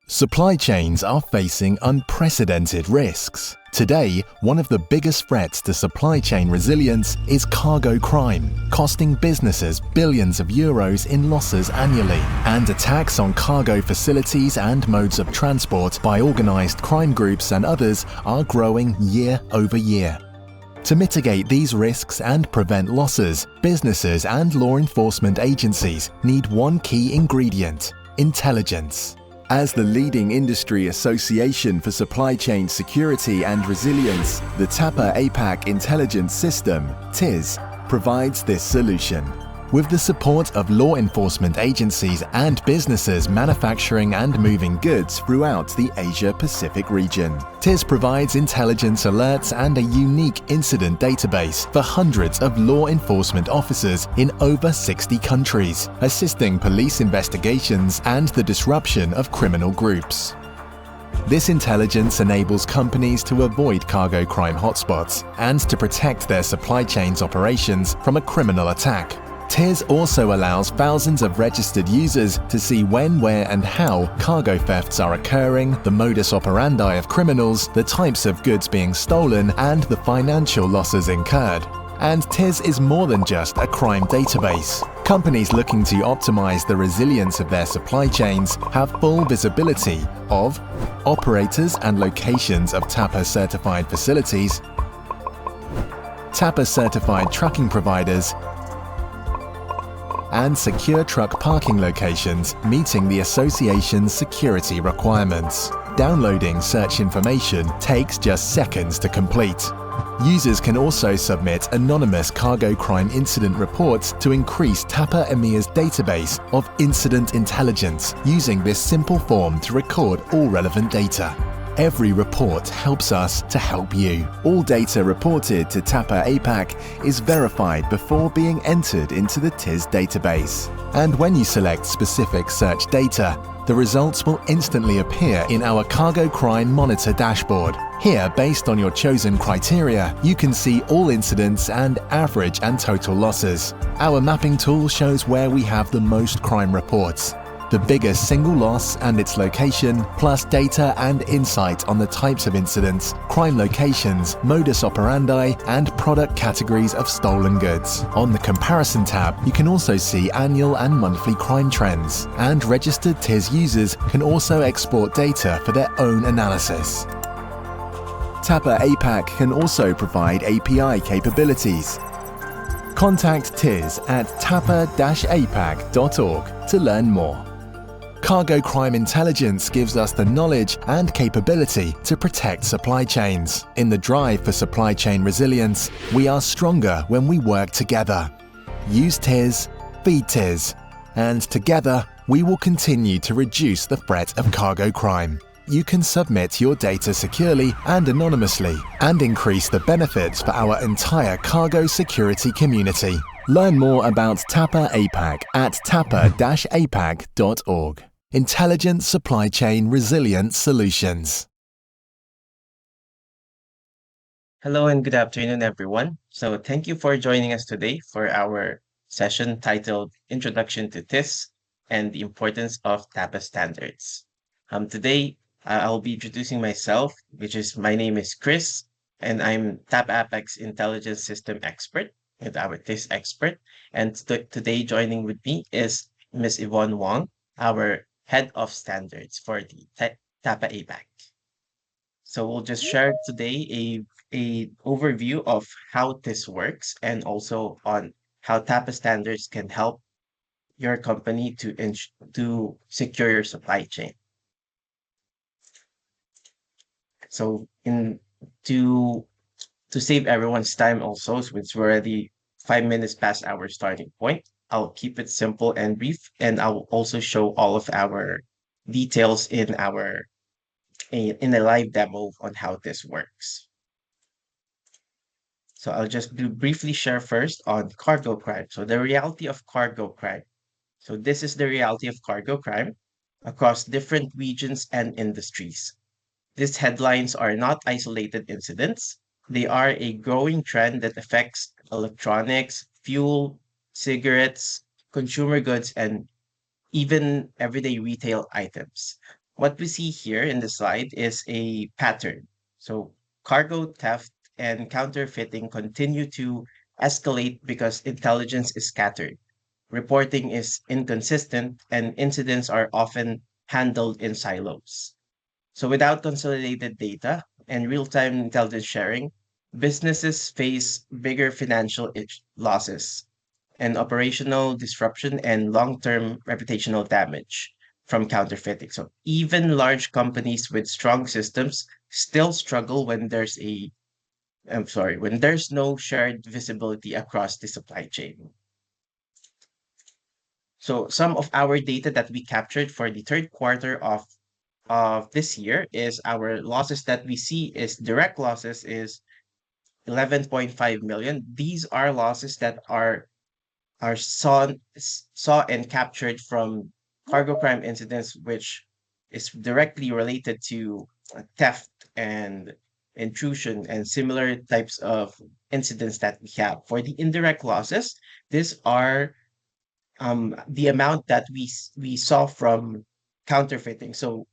Supply chains are facing unprecedented risks. Today, one of the biggest threats to supply chain resilience is cargo crime, costing businesses billions of euros in losses annually, and attacks on cargo facilities and modes of transport by organized crime groups and others are growing year over year. To mitigate these risks and prevent losses, businesses and law enforcement agencies need one key ingredient: intelligence. As the leading industry association for supply chain security and resilience, the TAPA APAC Intelligence System, TIS, provides this solution. With the support of law enforcement agencies and businesses manufacturing and moving goods throughout the Asia-Pacific region, TIS provides intelligence alerts and a unique incident database for hundreds of law enforcement officers in over 60 countries, assisting police investigations and the disruption of criminal groups. This intelligence enables companies to avoid cargo crime hotspots and to protect their supply chains operations from a criminal attack. TIS also allows thousands of registered users to see when, where and how cargo thefts are occurring, the modus operandi of criminals, the types of goods being stolen and the financial losses incurred. And TIS is more than just a crime database. Companies looking to optimize the resilience of their supply chains have full visibility of operators and locations of TAPA-certified facilities, TAPA-certified trucking providers, and secure truck parking locations meeting the association's security requirements. Downloading search information takes just seconds to complete. Users can also submit anonymous cargo crime incident reports to increase TAPA EMEA's database of incident intelligence using this simple form to record all relevant data. Every report helps us to help you. All data reported to TAPA APAC is verified before being entered into the TIS database. And when you select specific search data, the results will instantly appear in our Cargo Crime Monitor dashboard. Here, based on your chosen criteria, you can see all incidents and average and total losses. Our mapping tool shows where we have the most crime reports, the biggest single loss and its location, plus data and insight on the types of incidents, crime locations, modus operandi, and product categories of stolen goods. On the Comparison tab, you can also see annual and monthly crime trends, and registered TIS users can also export data for their own analysis. TAPA APAC can also provide API capabilities. Contact TIS at tapa-apac.org to learn more. Cargo crime intelligence gives us the knowledge and capability to protect supply chains. In the drive for supply chain resilience, we are stronger when we work together. Use TIS, feed TIS, and together we will continue to reduce the threat of cargo crime. You can submit your data securely and anonymously and increase the benefits for our entire cargo security community. Learn more about TAPA APAC at tapa-apac.org. Intelligent Supply Chain Resilience Solutions. Hello and good afternoon, everyone. So thank you for joining us today for our session titled Introduction to TIS and the Importance of TAPA Standards. Today, I'll be introducing myself, my name is Chris, and I'm TAPA APAC's Intelligence System Expert and our TIS expert. And today joining with me is Ms. Yvonne Wong, our Head of Standards for the TAPA APAC. So we'll just share today a overview of how this works and also on how TAPA standards can help your company to secure your supply chain. So to save everyone's time also, since we're already 5 minutes past our starting point, I'll keep it simple and brief, and I'll also show all of our details in a live demo on how this works. So I'll just briefly share first on cargo crime. So the reality of cargo crime. So this is the reality of cargo crime across different regions and industries. These headlines are not isolated incidents. They are a growing trend that affects electronics, fuel, cigarettes, consumer goods, and even everyday retail items. what we see here in the slide is a pattern. So cargo theft and counterfeiting continue to escalate because intelligence is scattered. Reporting is inconsistent and incidents are often handled in silos. So without consolidated data and real-time intelligence sharing, businesses face bigger financial losses and operational disruption and long-term reputational damage from counterfeiting. So even large companies with strong systems still struggle when when there's no shared visibility across the supply chain. So some of our data that we captured for the third quarter of this year is our losses that we see is direct losses is 11.5 million. These are losses that are saw and captured from cargo crime incidents, which is directly related to theft and intrusion and similar types of incidents that we have. For the indirect losses, these are the amount that we saw from counterfeiting. So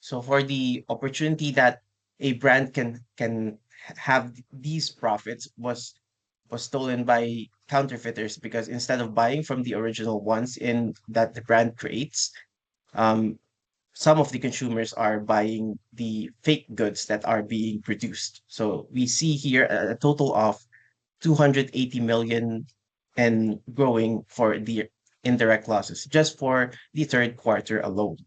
so for the opportunity that a brand can have these profits was stolen by counterfeiters because instead of buying from the original ones in that the brand creates, um, some of the consumers are buying the fake goods that are being produced. So we see here a total of 280 million and growing for the indirect losses just for the third quarter alone.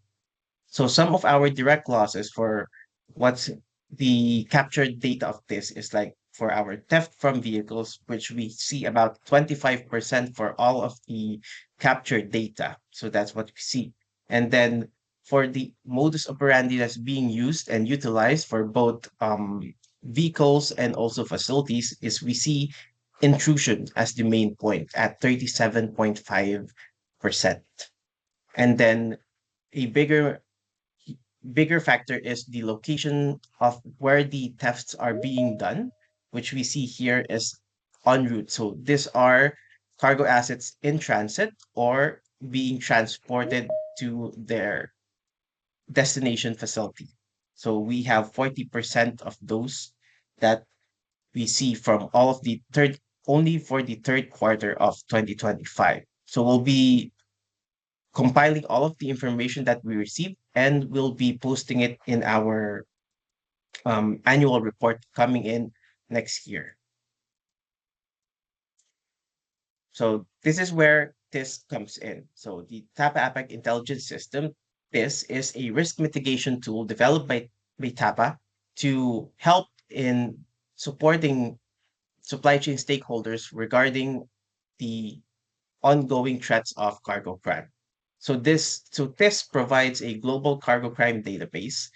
So some of our direct losses for what's the captured data of this is like for our theft from vehicles, which we see about 25% for all of the captured data. So that's what we see. And then for the modus operandi that's being used and utilized for both vehicles and also facilities is we see intrusion as the main point at 37.5%. And then a bigger factor is the location of where the thefts are being done, which we see here is en route. So these are cargo assets in transit or being transported to their destination facility. So we have 40% of those that we see from all of the third, only for the third quarter of 2025. So we'll be compiling all of the information that we received and we'll be posting it in our annual report coming in next year. So this is where this comes in. So the TAPA APAC Intelligence System, this is a risk mitigation tool developed by TAPA to help in supporting supply chain stakeholders regarding the ongoing threats of cargo crime. So this provides a global cargo crime database,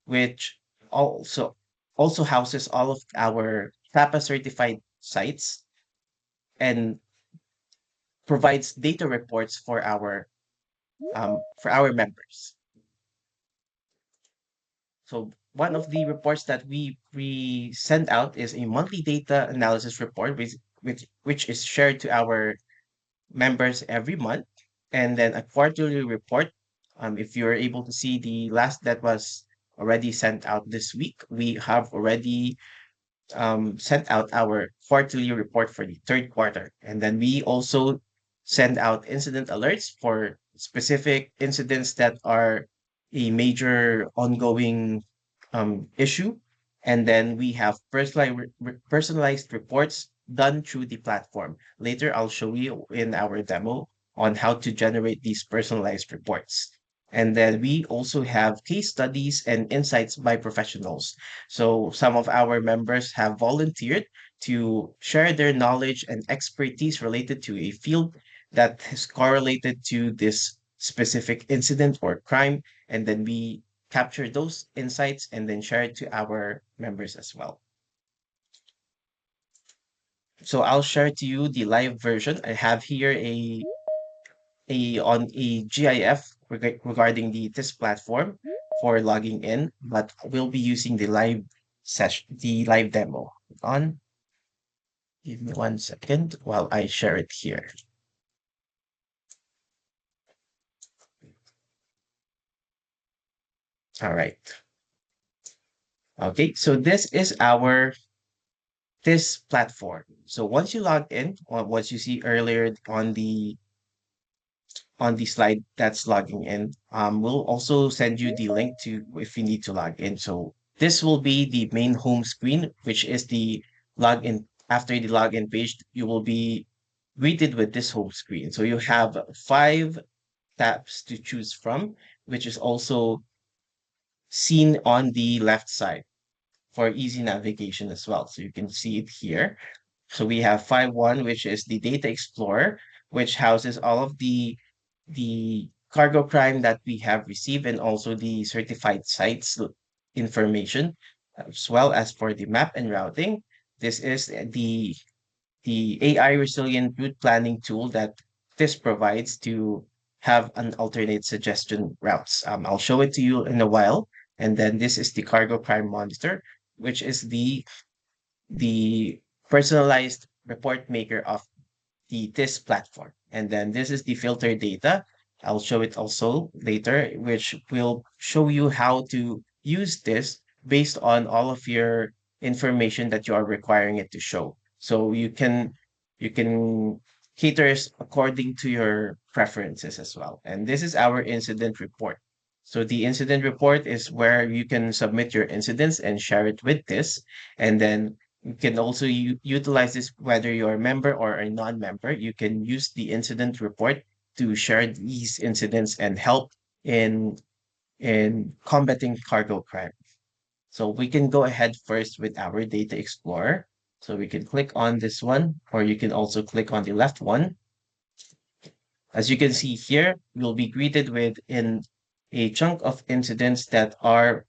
which also also houses all of our TAPA certified sites and provides data reports for our members. So one of the reports that we send out is a monthly data analysis report, which is shared to our members every month, and then a quarterly report. If you're able to see the last that was already sent out this week, we have already sent out our quarterly report for the third quarter. And then we also send out incident alerts for specific incidents that are a major ongoing issue. And then we have personalized reports done through the platform. Later, I'll show you in our demo on how to generate these personalized reports. And then we also have case studies and insights by professionals. So some of our members have volunteered to share their knowledge and expertise related to a field that is correlated to this specific incident or crime. And then we capture those insights and then share it to our members as well. So I'll share to you the live version. I have here a GIF regarding this platform for logging in, but we'll be using the live session, the live demo. On, give me 1 second while I share it here. All right. Okay, so this is our this platform. So once you log in, or once you see earlier on the slide that's logging in, we'll also send you the link to if you need to log in. So this will be the main home screen, which is the login. After the login page, you will be greeted with this home screen. So you have five tabs to choose from, which is also seen on the left side for easy navigation as well. So you can see it here. So we have 5.1, which is the Data Explorer, which houses all of the cargo crime that we have received and also the certified sites information, as well as for the map and routing. This is the AI resilient route planning tool that this provides to have an alternate suggestion routes. I'll show it to you in a while. And then this is the cargo crime monitor, which is the personalized report maker of the this platform. And then this is the filter data. I'll show it also later, which will show you how to use this based on all of your information that you are requiring it to show. So you can cater it according to your preferences as well. And this is our incident report. So the incident report is where you can submit your incidents and share it with this. And then you can also utilize this whether you're a member or a non-member. You can use the incident report to share these incidents and help in in combating cargo crime. So we can go ahead first with our Data Explorer. So we can click on this one, or you can also click on the left one. As you can see here, you'll be greeted with in a chunk of incidents that are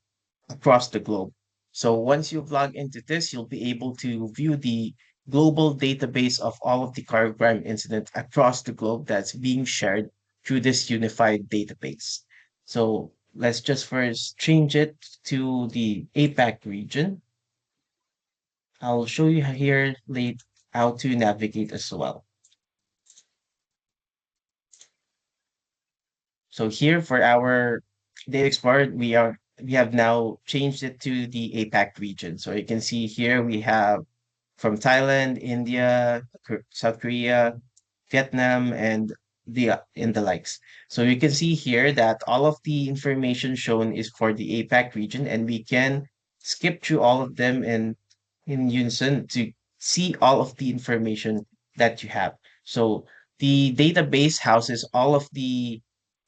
across the globe. So once you log into this, you'll be able to view the global database of all of the cargo crime incidents across the globe that's being shared through this unified database. So let's just first change it to the APAC region. I'll show you here late how to navigate as well. So here for our Data Explorer, we have now changed it to the APAC region. So you can see here we have from Thailand, India, South Korea, Vietnam, and the likes. So you can see here that all of the information shown is for the APAC region, and we can skip through all of them in unison to see all of the information that you have. So the database houses all of the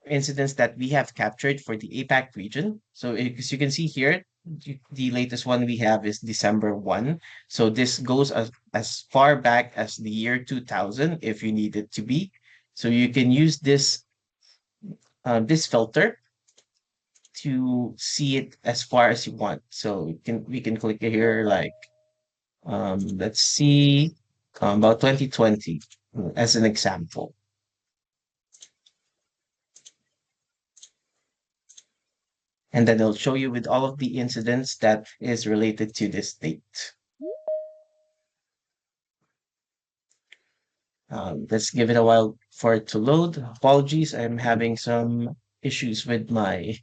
incidents that we have captured for the APAC region. So as you can see here, the latest one we have is December 1. So this goes as far back as the year 2000 if you need it to be. So you can use this filter to see it as far as you want. So we can click here like let's see about 2020 as an example. And then it'll show you with all of the incidents that is related to this date. Let's give it a while for it to load. Apologies, I'm having some issues with my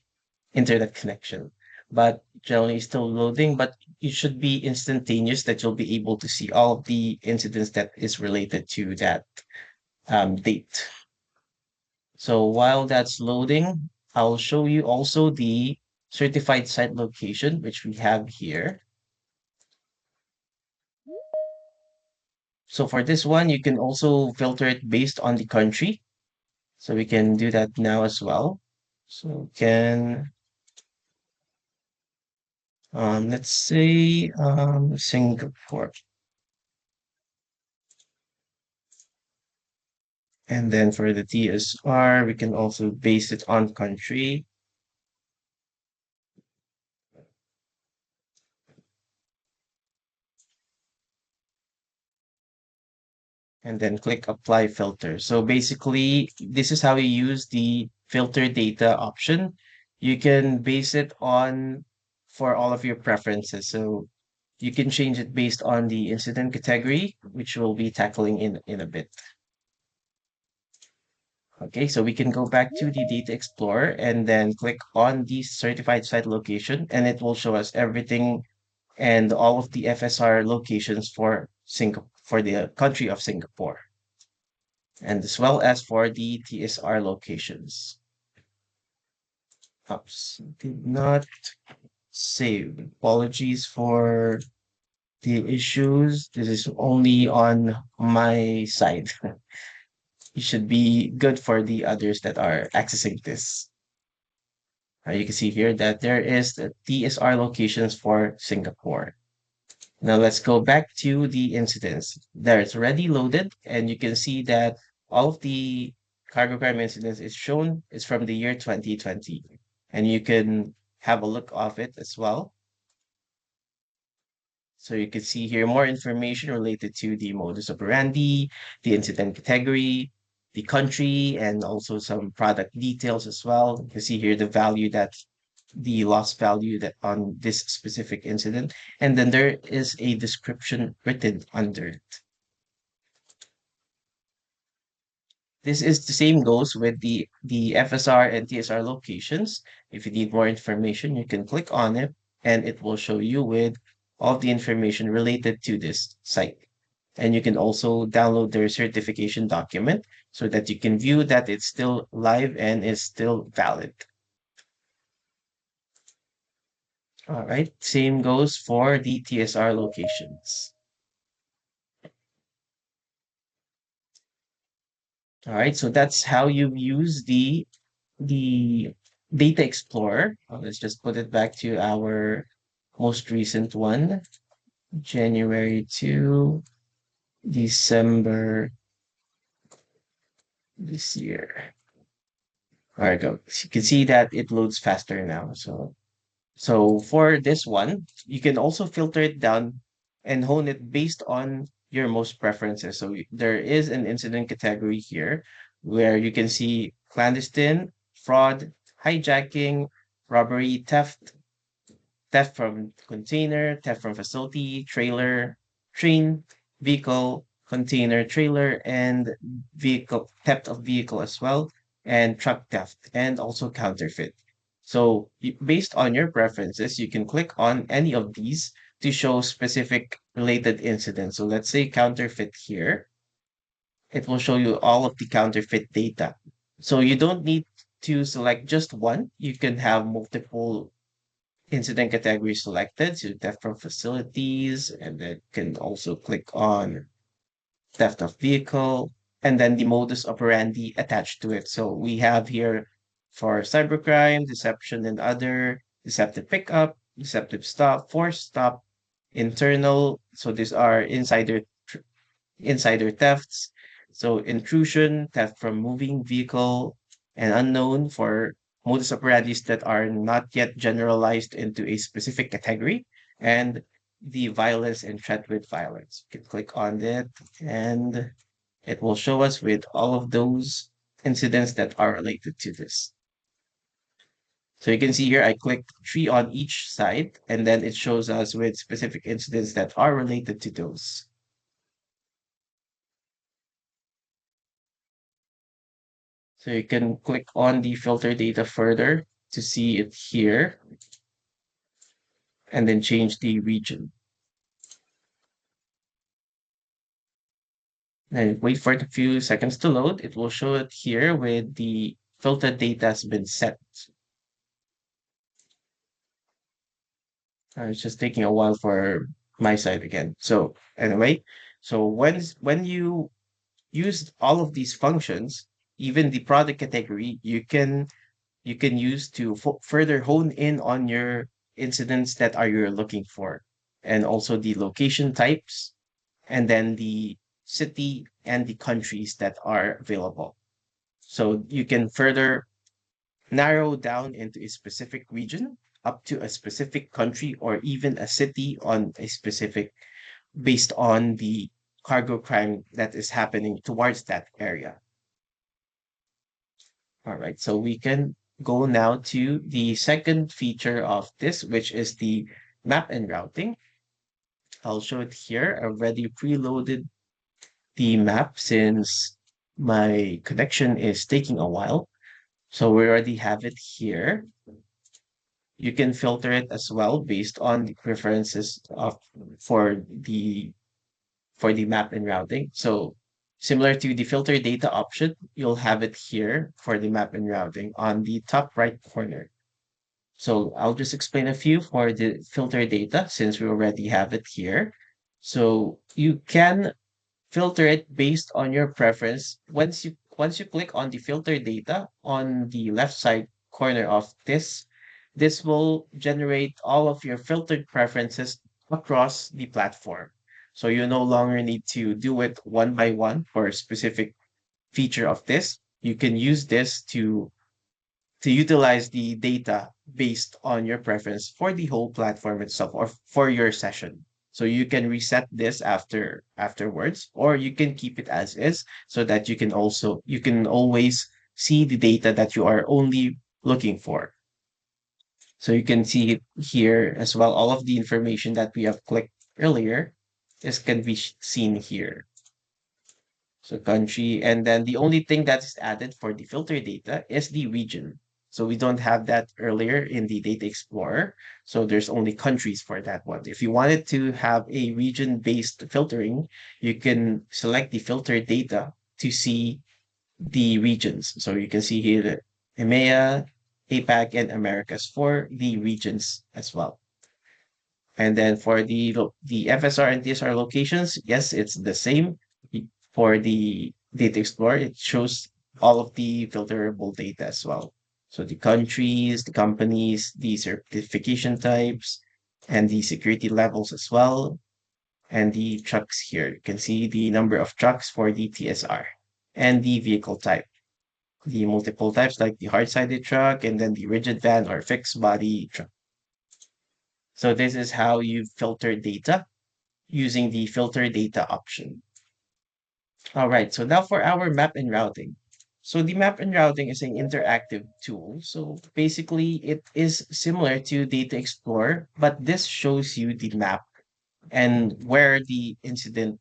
internet connection, but generally still loading, but it should be instantaneous that you'll be able to see all of the incidents that is related to that date. So while that's loading, I'll show you also the certified site location, which we have here. So for this one, you can also filter it based on the country. So we can do that now as well. So we can, let's say, Singapore. And then for the TSR, we can also base it on country. And then click apply filter. So basically, this is how you use the filter data option. You can base it on for all of your preferences. So you can change it based on the incident category, which we'll be tackling in a bit. Okay, so we can go back to the Data Explorer and then click on the certified site location, and it will show us everything and all of the FSR locations for Singapore, for the country of Singapore, and as well as for the TSR locations. Oops, did not save. Apologies for the issues. This is only on my side. It should be good for the others that are accessing this. You can see here that there is the TSR locations for Singapore. Now let's go back to the incidents. There it's already loaded, and you can see that all of the cargo crime incidents is shown is from the year 2020. And you can have a look of it as well. So you can see here more information related to the modus operandi, the incident category, the country, and also some product details as well. You can see here the value that the loss value that on this specific incident, and then there is a description written under it. This is the same goes with the FSR and TSR locations. If you need more information, you can click on it and it will show you with all the information related to this site. And you can also download their certification document so that you can view that it's still live and is still valid. All right, same goes for the TSR locations. All right, so that's how you use the Data Explorer. Let's just put it back to our most recent one, January to December this year. All right, go. So you can see that it loads faster now. So for this one, you can also filter it down and hone it based on your most preferences. So there is an incident category here where you can see clandestine, fraud, hijacking, robbery, theft, theft from container, theft from facility, trailer, train, vehicle, container, trailer, and vehicle theft of vehicle as well, and truck theft, and also counterfeit. So based on your preferences, you can click on any of these to show specific related incidents. So let's say counterfeit here. It will show you all of the counterfeit data. So you don't need to select just one. You can have multiple incident category selected, so theft from facilities, and then can also click on theft of vehicle, and then the modus operandi attached to it. So we have here for cybercrime, deception and other, deceptive pickup, deceptive stop, forced stop, internal. So these are insider thefts. So intrusion, theft from moving vehicle, and unknown for modus operandis that are not yet generalized into a specific category, and the violence and threat with violence. You can click on it and it will show us with all of those incidents that are related to this. So you can see here, I clicked three on each side, and then it shows us with specific incidents that are related to those. So you can click on the filter data further to see it here and then change the region. And wait for it a few seconds to load. It will show it here with the filter data has been set. It's just taking a while for my side again. So anyway, so when you use all of these functions, even the product category, you can use to further hone in on your incidents that are you're looking for, and also the location types, and then the city and the countries that are available. So you can further narrow down into a specific region, up to a specific country, or even a city on a specific based on the cargo crime that is happening towards that area. All right, so we can go now to the second feature of this, which is the map and routing. I'll show it here. I already preloaded the map since My connection is taking a while. So we already have it here. You can filter it as well based on the preferences of for the for the map and routing. So similar to the filter data option, you'll have it here for the map and routing on the top right corner. So I'll just explain a few for the filter data since we already have it here. So you can filter it based on your preference. Once you click on the filter data on the left side corner of this will generate all of your filtered preferences across the platform. So you no longer need to do it one by one for a specific feature of this. You can use this to utilize the data based on your preference for the whole platform itself or for your session. So you can reset this afterwards, or you can keep it as is so that you can always see the data that you are only looking for. So you can see it here as well. All of the information that we have clicked earlier is can be seen here. So country, and then the only thing that is added for the filter data is the region. So we don't have that earlier in the Data Explorer. So there's only countries for that one. If you wanted to have a region-based filtering, you can select the filter data to see the regions. So you can see here the EMEA, APAC, and Americas for the regions as well. And then for the FSR and TSR locations, yes, it's the same. For the Data Explorer, it shows all of the filterable data as well. So the countries, the companies, the certification types, and the security levels as well, and the trucks here. You can see the number of trucks for the TSR and the vehicle type. The multiple types like the hard-sided truck and then the rigid van or fixed body truck. So this is how you filter data using the filter data option. All right, so now for our map and routing. So the map and routing is an interactive tool. So basically it is similar to Data Explorer, but this shows you the map and where the incident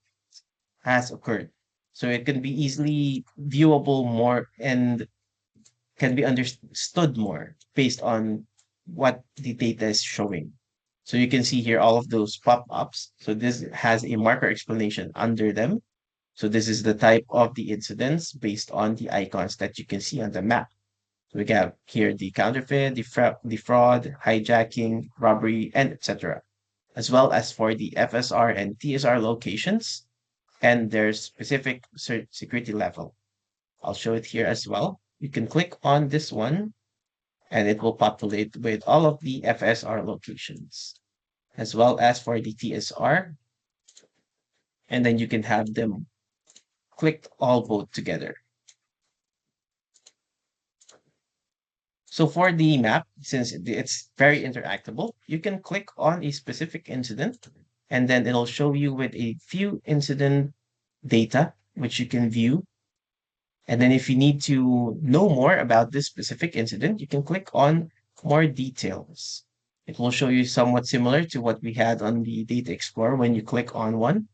has occurred. So it can be easily viewable more and can be understood more based on what the data is showing. So you can see here all of those pop-ups. So this has a marker explanation under them. So this is the type of the incidents based on the icons that you can see on the map. So we have here the counterfeit, the fraud, hijacking, robbery, and etc. As well as for the FSR and TSR locations and their specific security level. I'll show it here as well. You can click on this one and it will populate with all of the FSR locations as well as for the TSR. And then you can have them clicked all both together. So for the map, since it's very interactable, you can click on a specific incident and then it'll show you with a few incident data, which you can view. And then if you need to know more about this specific incident, you can click on more details. It will show you somewhat similar to what we had on the Data Explorer when you click on one,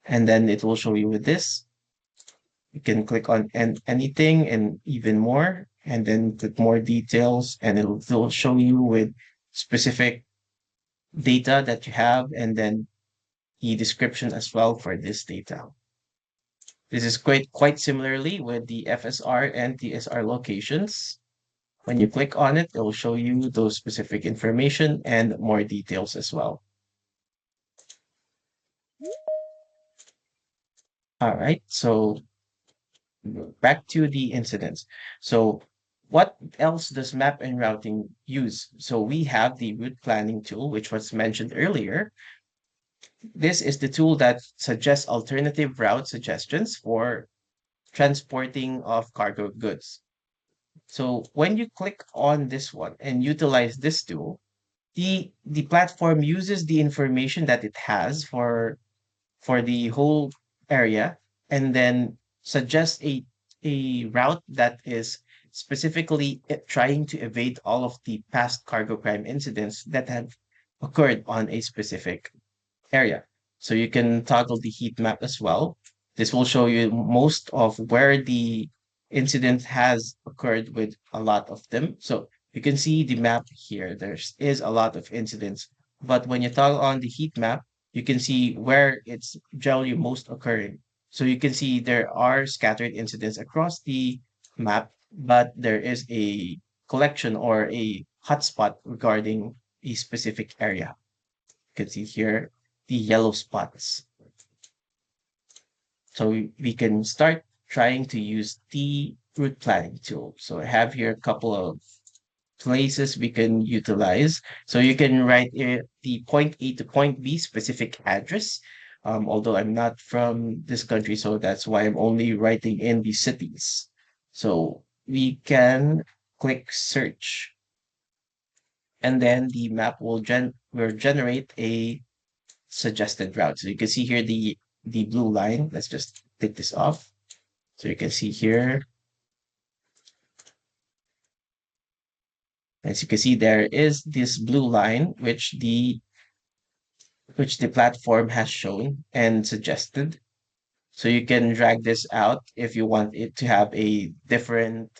and then it will show you with this. You can click on anything and even more, and then click more details, and it'll show you with specific data that you have, and then the description as well for this data. This is quite similarly with the FSR and TSR locations. When you click on it, it will show you those specific information and more details as well. All right, so back to the incidents. So what else does map and routing use? So we have the route planning tool, which was mentioned earlier. This is the tool that suggests alternative route suggestions for transporting of cargo goods. So when you click on this one and utilize this tool, the platform uses the information that it has for the whole area and then suggests a route that is specifically trying to evade all of the past cargo crime incidents that have occurred on a specific area. So you can toggle the heat map as well This will show you most of where the incident has occurred with a lot of them. So you can see the map here. Is a lot of incidents, but when you toggle on the heat map, you can see where it's generally most occurring. So you can see there are scattered incidents across the map, but there is a collection or a hotspot regarding a specific area. You can see here the yellow spots. So we can start trying to use the route planning tool. So I have here a couple of places we can utilize. So you can write the point A to point B specific address. Although I'm not from this country, so that's why I'm only writing in the cities. So we can click search, and then the map will generate a suggested route. So you can see here the blue line. Let's just take this off. So you can see here, as you can see, there is this blue line which the platform has shown and suggested. So you can drag this out if you want it to have a different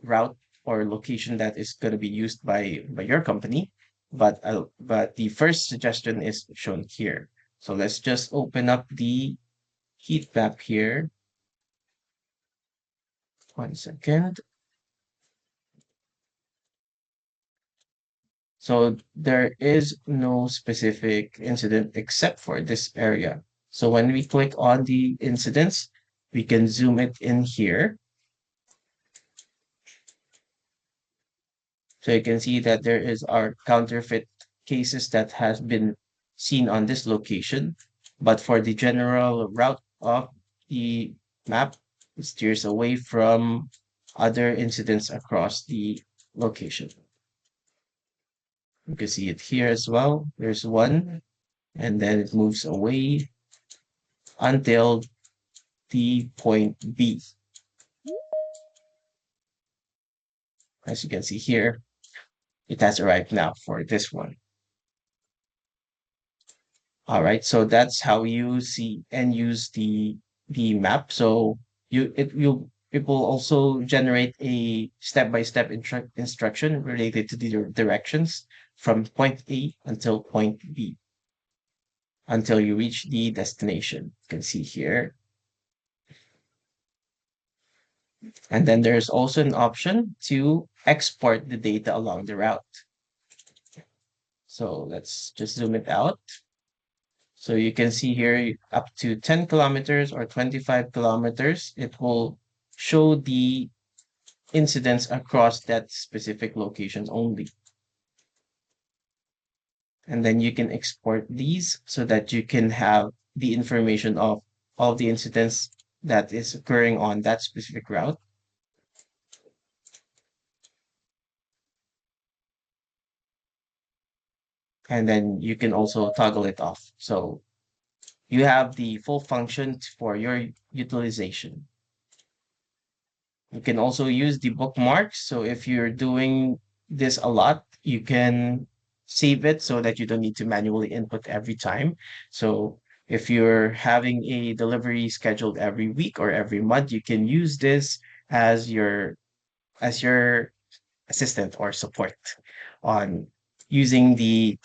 route or location that is going to be used by your company. But the first suggestion is shown here. So let's just open up the heat map here. 1 second. So there is no specific incident except for this area. So when we click on the incidents, we can zoom it in here. So you can see that there is our counterfeit cases that has been seen on this location. But for the general route of the map, it steers away from other incidents across the location. You can see it here as well. There's one, and then it moves away until the point B. As you can see here, it has arrived now for this one. All right, so that's how you see and use the map. So it will also generate a step-by-step instruction related to the directions from point A until point B until you reach the destination. You can see here. And then there's also an option to export the data along the route. So let's just zoom it out. So you can see here up to 10 kilometers or 25 kilometers, it will show the incidents across that specific locations only. And then you can export these so that you can have the information of all the incidents that is occurring on that specific route. And then you can also toggle it off. So you have the full function for your utilization. You can also use the bookmarks. So if you're doing this a lot, you can save it so that you don't need to manually input every time. So if you're having a delivery scheduled every week or every month, you can use this as your assistant or support on using the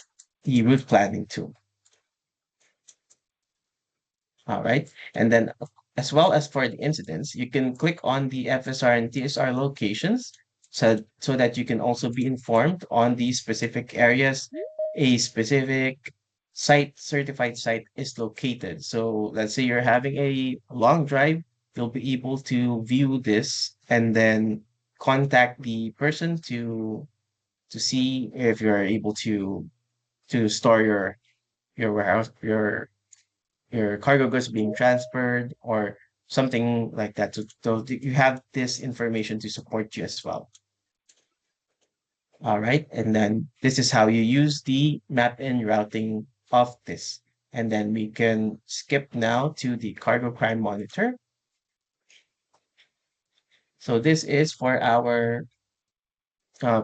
route planning tool. All right. And then as well as for the incidents, you can click on the FSR and TSR locations so that you can also be informed on the specific areas a specific certified site is located. So let's say you're having a long drive, you'll be able to view this and then contact the person to see if you're able to store your warehouse, your cargo goods being transferred or something like that. So you have this information to support you as well. All right. And then this is how you use the map and routing of this. And then we can skip now to the cargo crime monitor. So this is for our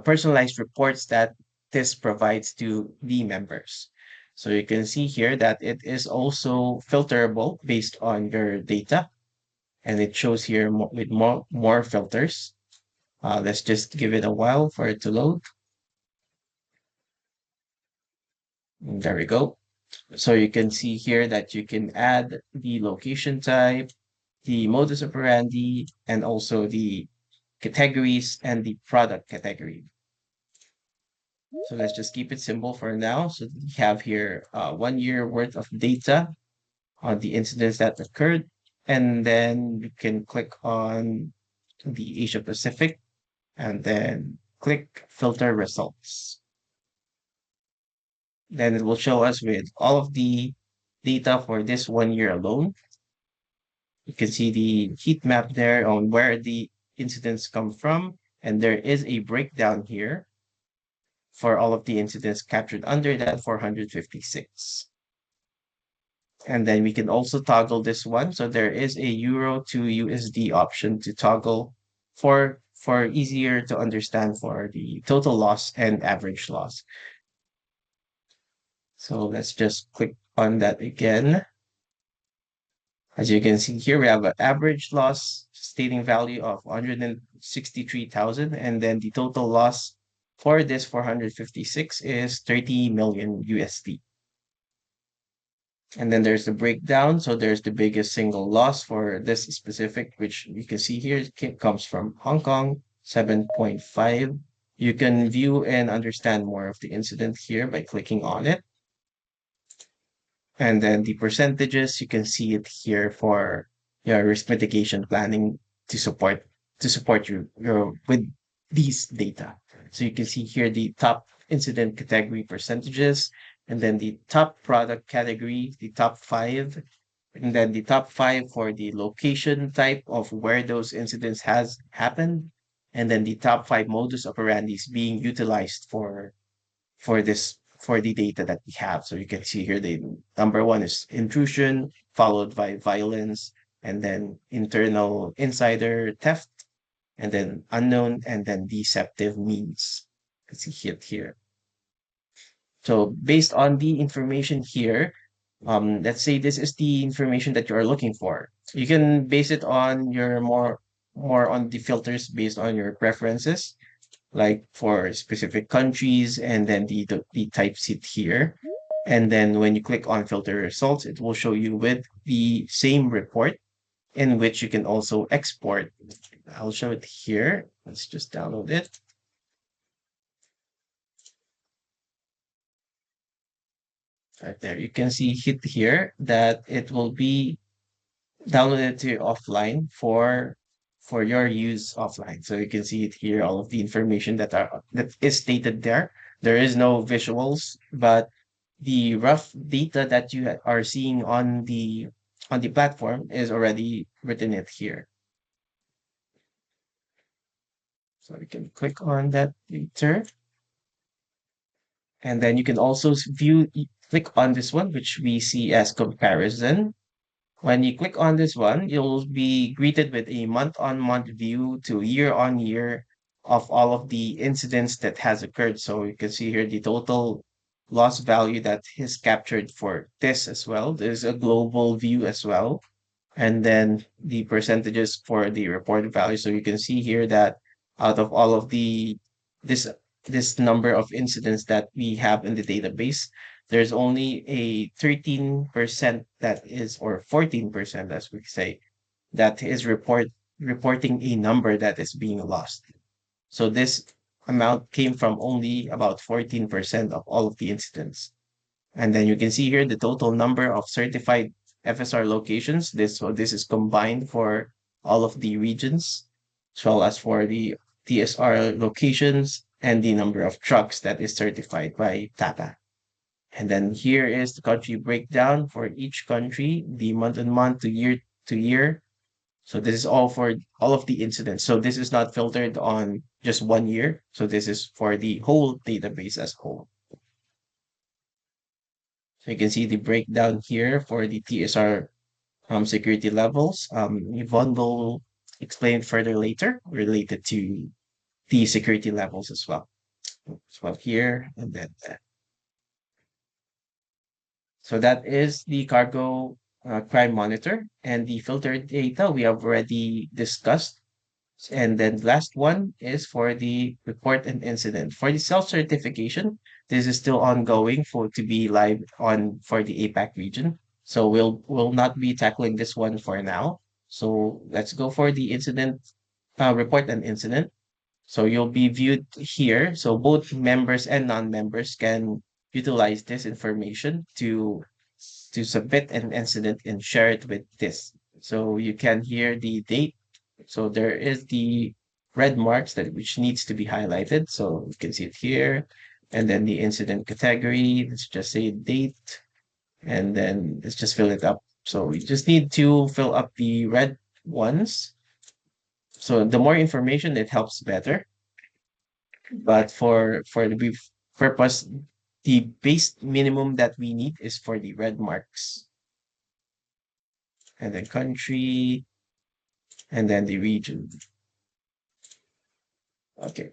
personalized reports that this provides to the members. So you can see here that it is also filterable based on your data, and it shows here with more filters. Let's just give it a while for it to load. There we go. So you can see here that you can add the location type, the modus operandi, and also the categories and the product category. So let's just keep it simple for now. So we have here 1 year worth of data on the incidents that occurred. And then we can click on the Asia Pacific and then click filter results. Then it will show us with all of the data for this 1 year alone. You can see the heat map there on where the incidents come from. And there is a breakdown here for all of the incidents captured under that 456. And then we can also toggle this one. So there is a Euro to USD option to toggle for easier to understand for the total loss and average loss. So let's just click on that again. As you can see here, we have an average loss stating value of 163,000, and then the total loss for this 456 is 30 million USD. And then there's the breakdown. So there's the biggest single loss for this specific, which you can see here comes from Hong Kong, 7.5. You can view and understand more of the incident here by clicking on it. And then the percentages, you can see it here for your risk mitigation planning to support your with these data. So you can see here the top incident category percentages, and then the top product category, the top five, and then the top five for the location type of where those incidents has happened, and then the top five modus operandis being utilized for the data that we have. So you can see here the number one is intrusion, followed by violence, and then internal insider theft, and then unknown, and then deceptive means. You can see it here. So based on the information here, let's say this is the information that you are looking for. You can base it on your more on the filters based on your preferences, like for specific countries, and then the type seat here. And then when you click on filter results, it will show you with the same report in which you can also export. I'll show it here. Let's just download it. Right there. You can see hit here that it will be downloaded to offline for your use offline. So you can see it here, all of the information that is stated there. There is no visuals, but the rough data that you are seeing on the platform is already written it here. So you can click on that later. And then you can also click on this one, which we see as comparison. When you click on this one, you'll be greeted with a month-on-month view to year-on-year of all of the incidents that has occurred. So you can see here the total loss value that is captured for this as well. There's a global view as well. And then the percentages for the reported value. So you can see here that out of all of this this number of incidents that we have in the database, there's only a 13% that is, or 14%, as we say, that is reporting a number that is being lost. So this amount came from only about 14% of all of the incidents. And then you can see here the total number of certified FSR locations. This is combined for all of the regions, as well as for the TSR locations and the number of trucks that is certified by TAPA. And then here is the country breakdown for each country, the month and month to year. So this is all for all of the incidents. So this is not filtered on just 1 year. So this is for the whole database as a whole. So you can see the breakdown here for the TSR security levels. Yvonne will explain further later related to the security levels as well. As well here and then So that is the cargo crime monitor, and the filtered data we have already discussed. And then last one is for the report and incident. For the self-certification, this is still ongoing for to be live on for the APAC region. So we'll not be tackling this one for now. So let's go for the incident report and incident. So you'll be viewed here. So both members and non-members can utilize this information to submit an incident and share it with this. So you can hear the date. So there is the red marks that which needs to be highlighted. So you can see it here. And then the incident category, let's just say date, and then let's just fill it up. So we just need to fill up the red ones. So the more information, it helps better. But for the brief purpose, the base minimum that we need is for the red marks, and then country, and then the region. Okay.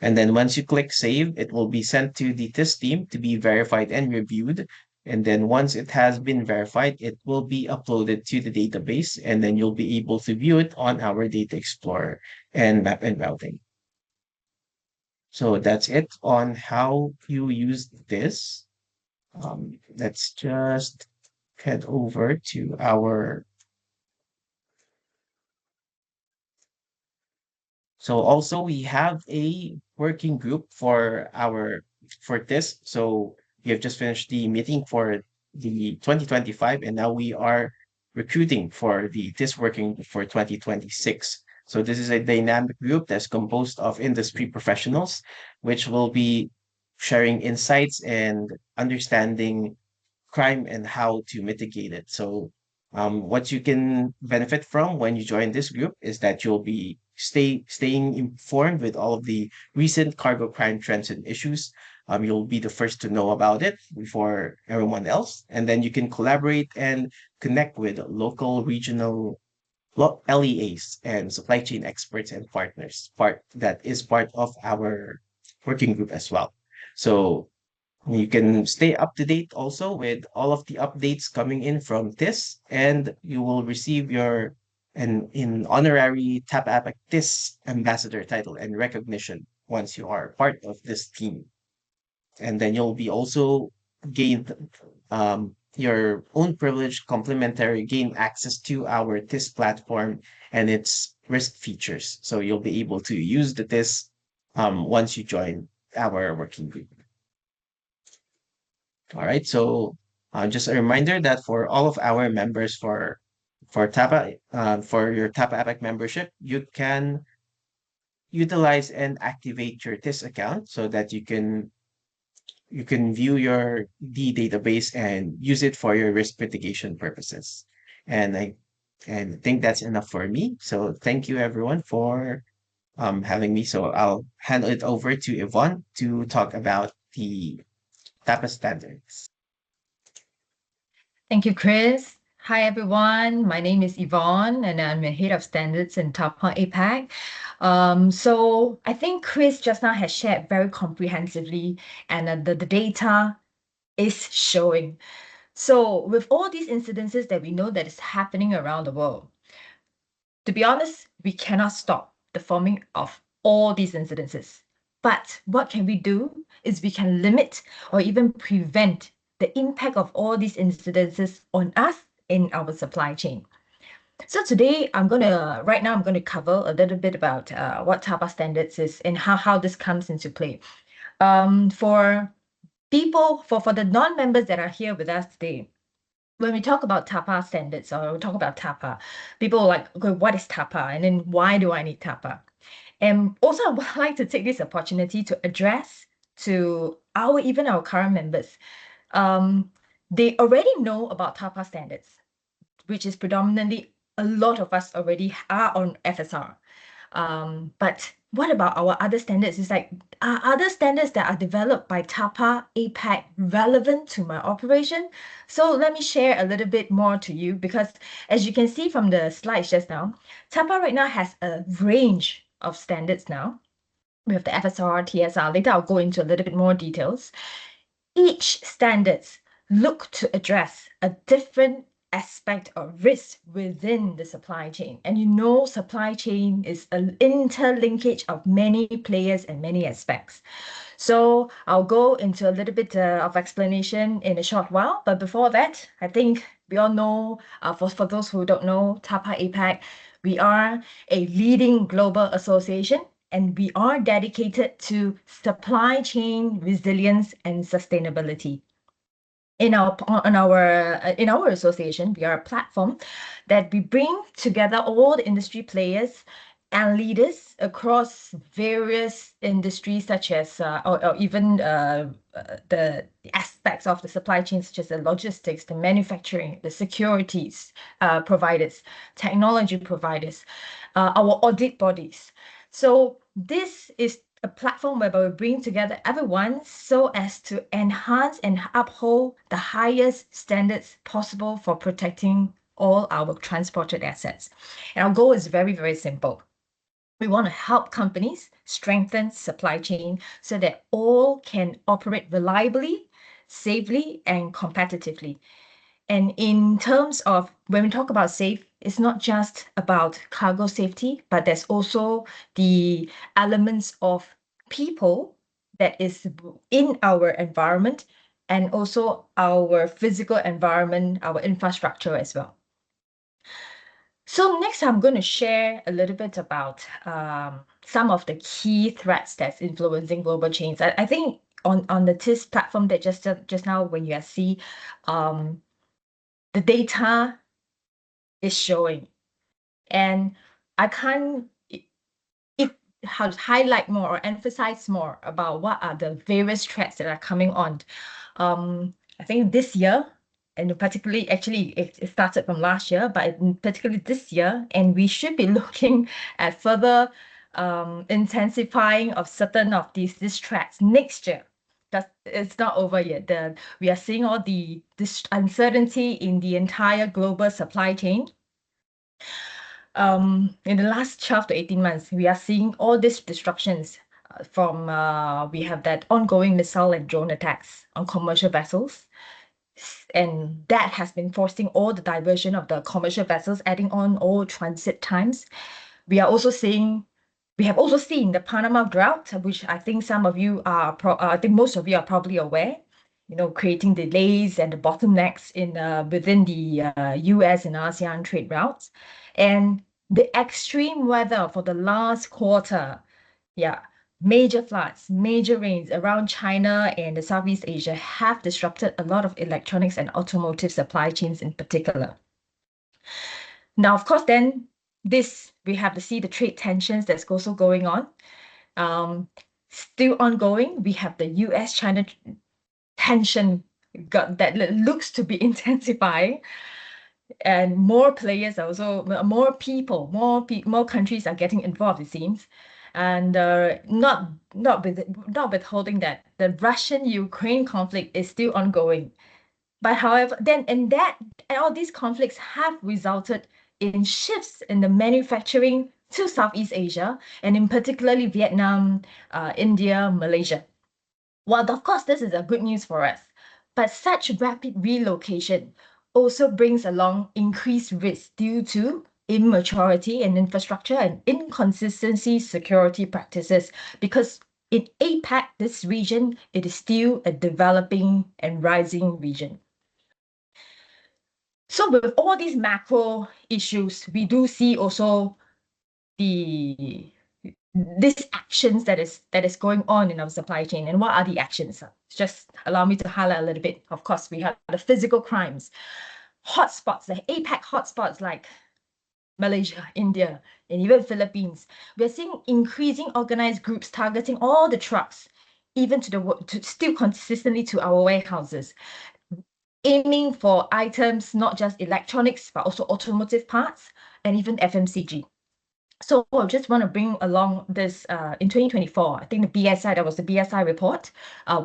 And then once you click save, it will be sent to the TIS team to be verified and reviewed. And then once it has been verified, it will be uploaded to the database, and then you'll be able to view it on our Data Explorer and Map and Routing. So that's it on how you use this. Let's just head over to our. So also we have a working group for this. So we have just finished the meeting for the 2025, and now we are recruiting for this working group for 2026. So this is a dynamic group that's composed of industry professionals, which will be sharing insights and understanding crime and how to mitigate it. So, what you can benefit from when you join this group is that you'll be staying informed with all of the recent cargo crime trends and issues. You'll be the first to know about it before everyone else, and then you can collaborate and connect with local, regional LEAs and supply chain experts and partners. That is part of our working group as well. So you can stay up to date also with all of the updates coming in from this, and you will receive your an in honorary TAPA APAC TIS ambassador title and recognition once you are part of this team. And then you'll be also gain your own privilege complimentary gain access to our TIS platform and its risk features. So you'll be able to use the TIS once you join our working group. All right. So just a reminder that for all of our members for TAPA for your TAPA APAC membership, you can utilize and activate your TIS account so that you can view your D database and use it for your risk mitigation purposes. And I think that's enough for me. So thank you everyone for having me. So I'll hand it over to Yvonne to talk about the TAPA standards. Thank you, Chris. Hi, everyone. My name is Yvonne, and I'm the head of standards in TAPA APAC. So I think Chris just now has shared very comprehensively, and the data is showing. So with all these incidences that we know that is happening around the world, to be honest, we cannot stop the forming of all these incidences. But what can we do is we can limit or even prevent the impact of all these incidences on us in our supply chain. So today, right now, I'm going to cover a little bit about what TAPA standards is and how this comes into play. For the non-members that are here with us today, when we talk about TAPA standards or we talk about TAPA, people are like, okay, what is TAPA? And then why do I need TAPA? And also, I would like to take this opportunity to address to even our current members. They already know about TAPA standards, which is predominantly a lot of us already are on FSR. But what about our other standards? It's like, are other standards that are developed by TAPA APAC relevant to my operation? So let me share a little bit more to you, because as you can see from the slides just now, TAPA right now has a range of standards now. We have the FSR, TSR. Later, I'll go into a little bit more details. Each standards look to address a different aspect of risk within the supply chain. And supply chain is an interlinkage of many players and many aspects. So I'll go into a little bit of explanation in a short while. But before that, I think we all know, for those who don't know, TAPA APAC, we are a leading global association and we are dedicated to supply chain resilience and sustainability. In our association, we are a platform that we bring together all the industry players and leaders across various industries, such as or even the aspects of the supply chain, such as the logistics, the manufacturing, the securities providers, technology providers, our audit bodies. So this is a platform whereby we bring together everyone so as to enhance and uphold the highest standards possible for protecting all our transported assets. And our goal is very, very simple. We want to help companies strengthen supply chain so that all can operate reliably, safely, and competitively. And in terms of when we talk about safe, it's not just about cargo safety, but there's also the elements of people that is in our environment and also our physical environment, our infrastructure as well. So next, I'm going to share a little bit about some of the key threats that's influencing global chains. I think on the TIS platform that just now when you see the data is showing, and I can't highlight more or emphasize more about what are the various threats that are coming on. I think this year, and particularly, actually, it started from last year, but particularly this year, and we should be looking at further intensifying of certain of these threats next year. It's not over yet. We are seeing all this uncertainty in the entire global supply chain. In the last 12 to 18 months, we are seeing all these disruptions from we have that ongoing missile and drone attacks on commercial vessels. And that has been forcing all the diversion of the commercial vessels, adding on all transit times. We have also seen the Panama drought, which I think some of you I think most of you are probably aware, creating delays and the bottlenecks within the US and ASEAN trade routes. And the extreme weather for the last quarter, major floods, major rains around China and the Southeast Asia have disrupted a lot of electronics and automotive supply chains in particular. Now, of course, then we have to see the trade tensions that's also going on. Still ongoing, we have the US-China tension that looks to be intensifying, and more players are also more people, more countries are getting involved, it seems. And not withholding that the Russian-Ukraine conflict is still ongoing. But however, and all these conflicts have resulted in shifts in the manufacturing to Southeast Asia, and in particularly Vietnam, India, Malaysia. Well, of course, this is a good news for us, but such rapid relocation also brings along increased risk due to immaturity in infrastructure and inconsistency security practices, because in APAC, this region, it is still a developing and rising region. So with all these macro issues, we do see also these actions that is going on in our supply chain. And what are the actions? Just allow me to highlight a little bit. Of course, we have the physical crimes, hotspots, the APAC hotspots like Malaysia, India, and even Philippines. We're seeing increasing organized groups targeting all the trucks, even to still consistently to our warehouses, aiming for items, not just electronics, but also automotive parts and even FMCG. So I just want to bring along this in 2024, I think that was the BSI report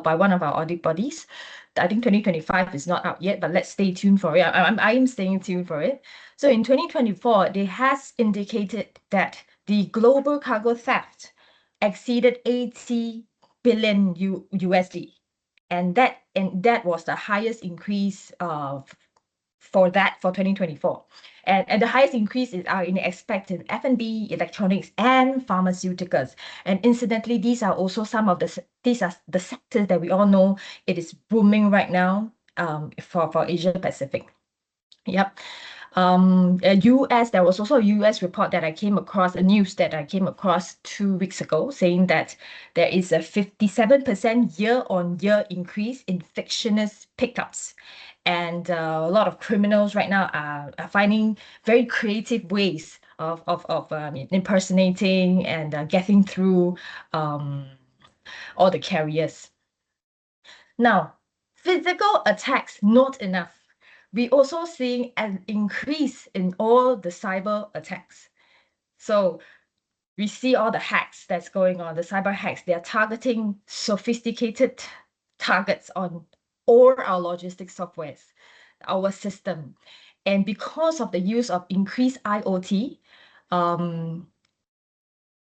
by one of our audit bodies. I think 2025 is not out yet, but let's stay tuned for it. I'm staying tuned for it. So in 2024, they has indicated that the global cargo theft exceeded 80 billion USD. And that was the highest increase for 2024. And the highest increases are expected in F&B, electronics, and pharmaceuticals. And incidentally, these are also these are the sectors that we all know it is booming right now for Asia Pacific. Yep. US, there was also a US report that I came across, a news that I came across 2 weeks ago, saying that there is a 57% year-on-year increase in fictitious pickups. And a lot of criminals right now are finding very creative ways of impersonating and getting through all the carriers. Now, physical attacks, not enough. We also seeing an increase in all the cyber attacks. So we see all the hacks that's going on, the cyber hacks. They are targeting sophisticated targets on all our logistics softwares, our system. And because of the use of increased IoT,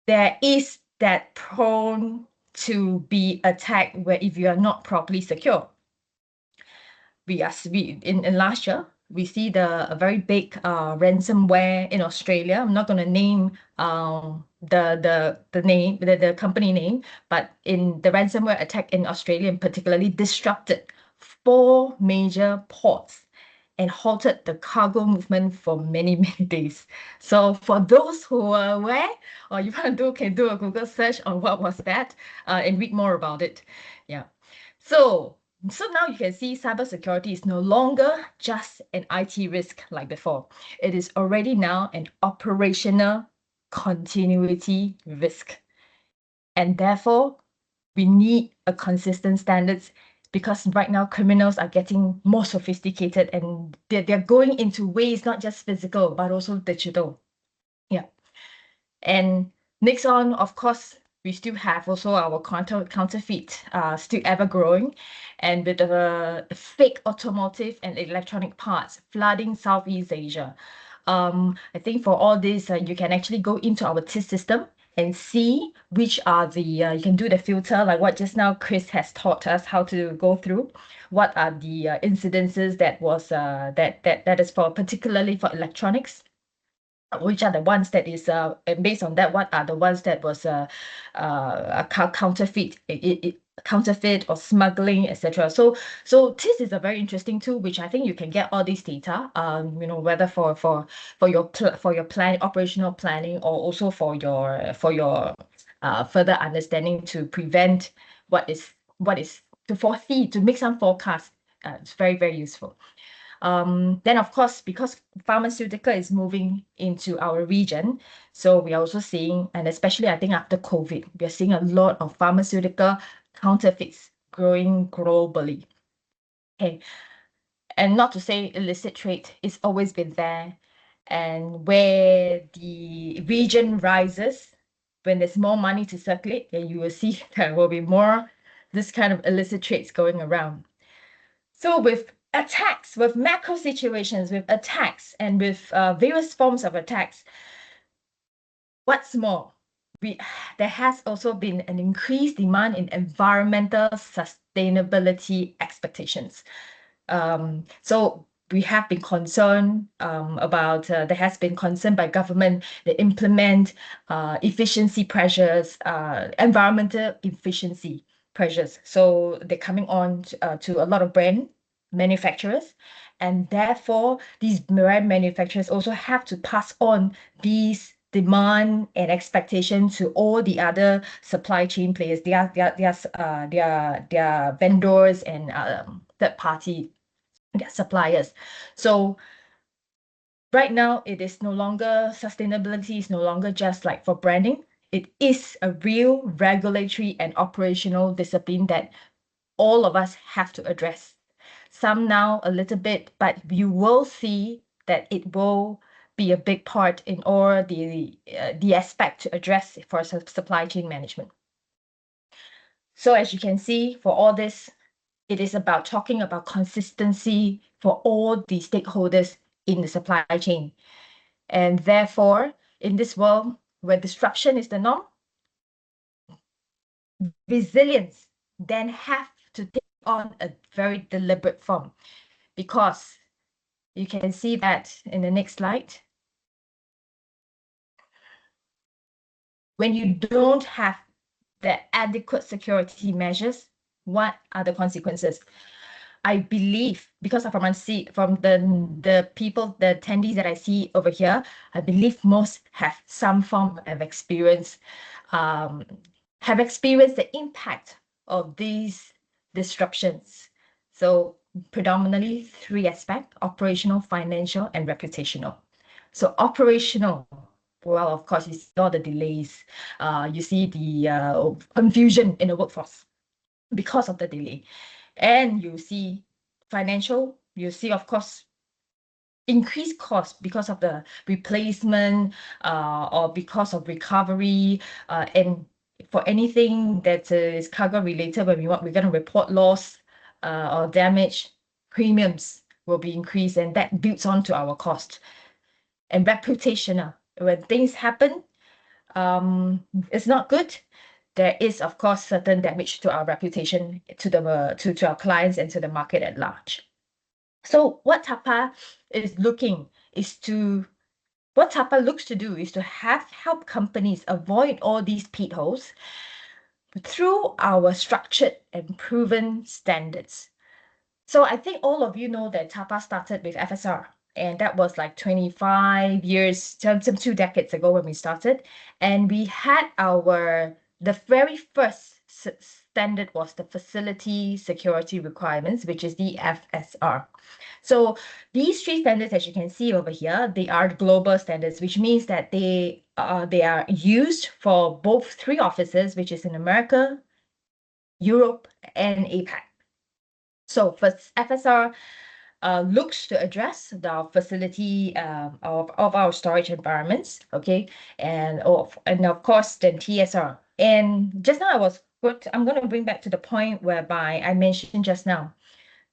there is that prone to be attacked where if you are not properly secure. In last year, we see a very big ransomware in Australia. I'm not going to name the company name, but in the ransomware attack in Australia, particularly disrupted 4 major ports and halted the cargo movement for many, many days. So for those who are aware, or you can do a Google search on what was that and read more about it. Yeah. So now you can see cybersecurity is no longer just an IT risk like before. It is already now an operational continuity risk. And therefore, we need a consistent standards because right now criminals are getting more sophisticated and they're going into ways not just physical, but also digital. Yeah. And next on, of course, we still have also our counterfeit still ever growing, and with the fake automotive and electronic parts flooding Southeast Asia. I think for all this, you can actually go into our TIS system and see which are the you can do the filter like what just now Chris has taught us how to go through. What are the incidences that was that is for particularly for electronics, which are the ones that is and based on that, what are the ones that was counterfeit, counterfeit or smuggling, etc. So TIS is a very interesting tool, which I think you can get all these data, whether for your plan, operational planning, or also for your further understanding to prevent what is to foresee, to make some forecasts. It's very, very useful. Then, of course, because pharmaceutical is moving into our region, so we are also seeing, and especially I think after COVID, we are seeing a lot of pharmaceutical counterfeits growing globally. Okay, and not to say illicit trade, it's always been there. And where the region rises, when there's more money to circulate, then you will see there will be more this kind of illicit trades going around. So with attacks, with macro situations, with attacks, and with various forms of attacks, what's more, there has also been an increased demand in environmental sustainability expectations. So we have been concerned about, there has been concern by government to implement efficiency pressures, environmental efficiency pressures. So they're coming on to a lot of brand manufacturers, and therefore these brand manufacturers also have to pass on these demand and expectation to all the other supply chain players, their vendors and third party suppliers. So right now it is no longer, sustainability is no longer just like for branding. It is a real regulatory and operational discipline that all of us have to address. Some now a little bit, but you will see that it will be a big part in all the aspect to address for supply chain management. So as you can see, for all this, it is about talking about consistency for all the stakeholders in the supply chain. And therefore, in this world where disruption is the norm, resilience then have to take on a very deliberate form, because you can see that in the next slide. When you don't have the adequate security measures, what are the consequences? I believe, because from the people, the attendees that I see over here, I believe most have some form of experience, have experienced the impact of these disruptions. So predominantly three aspects: operational, financial, and reputational. So operational, well, of course, you see all the delays, you see the confusion in the workforce because of the delay. And you see financial, you see, of course, increased cost because of the replacement or because of recovery, and for anything that is cargo related, when we're going to report loss or damage, premiums will be increased, and that builds onto our cost. And reputational, when things happen, it's not good. There is, of course, certain damage to our reputation, to our clients and to the market at large. So what TAPA looks to do is to help companies avoid all these pit holes through our structured and proven standards. So I think all of you know that TAPA started with FSR, and that was like 25 years, some 2 decades ago when we started. And we had the very first standard was the Facility Security Requirements, which is the FSR. So these three standards, as you can see over here, they are global standards, which means that they are used for both three offices, which is in America, Europe, and APAC. So first, FSR looks to address the facility of our storage environments, okay, and of course then TSR. And just now I'm going to bring back to the point whereby I mentioned just now.